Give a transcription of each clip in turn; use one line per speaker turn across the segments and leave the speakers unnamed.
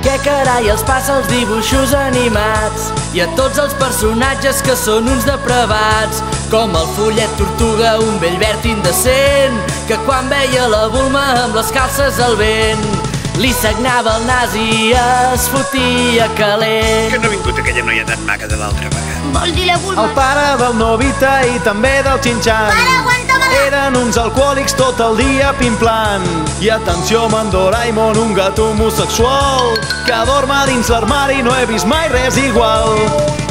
Què carai els passa als dibuixos animats i a tots els personatges que són uns depravats, com el Follet Tortuga, un vell verd indecent que quan veia la Bulma amb les calces al vent li sagnava el nas i es fotia calent.
Que no ha vingut aquella noia tan maca de l'altra vegada?
Vols dir la Bulma?
El pare del Nobita i també del Shin-chan.
Pare, aguanta-me-la!
Eren uns alcohòlics tot el dia pimplant. I atenció amb en Doraemon, un gat homosexual que dorma dins l'armari, no he vist mai res igual.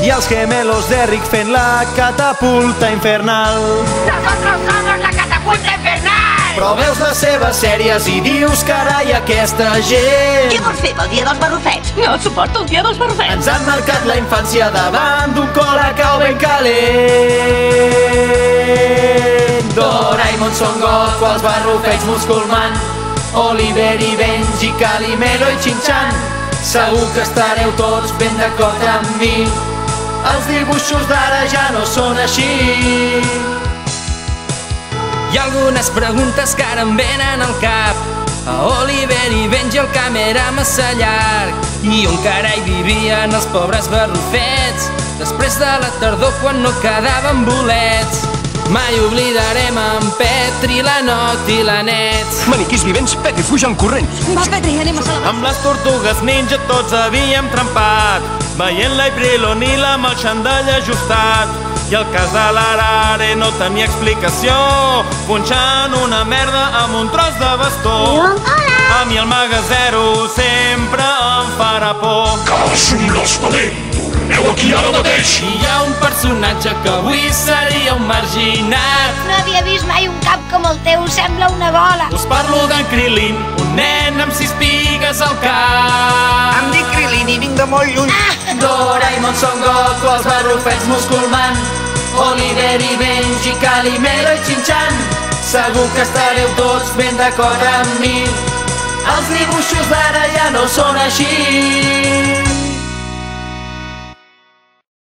I els gemelos d'Eric fent la catapulta infernal.
Nosotros somos la catapulta infernal!
Però veus les seves sèries i dius, carai, aquesta gent.
Què vols fer pel dia dels barrufets? No suporto el dia dels barrufets.
Ens han marcat la infància davant d'un Colacao ben calent. Doraemon, Son Goku, els barrufets Musculman, Oliver i Benji, Calimero i Shin-chan. Segur que estareu tots ben d'acord amb mi. Els dibuixos d'ara ja no són així.
Hi ha algunes preguntes que ara em venen al cap. A Oliver i Benji el camp era massa llarg i on carai vivien els pobres barrufets després de la tardor quan no quedaven bolets. Mai oblidarem en Petri, la Not i la Nets.
Maniquís vivents, Petri, fugen corrents.
Va, Petri, anem a salvar.
Amb les tortugues ninja tots havíem trempat, veient l'April O'Neil amb el xandall ajustat. I el cas de l'Arare no tenia explicació, punxant una merda amb un tros de bastó.
Hola!
A mi el Maga Zero sempre em farà por.
Som l'esperem, torneu aquí ara mateix.
I hi ha un personatge que avui seria un marginat.
No havia vist mai un cap com el teu, sembla una bola.
Us parlo d'en Krilin, un nen amb 6 pigues al cap.
Em dic Krilin i vinc de molt lluny.
Doraemon, Son Goku, els barrufets Musculman, Oliver i Benji, Calimero i Shin-chan. Segur que estareu tots ben d'acord amb mi. Els dibuixos d'ara ja no són així.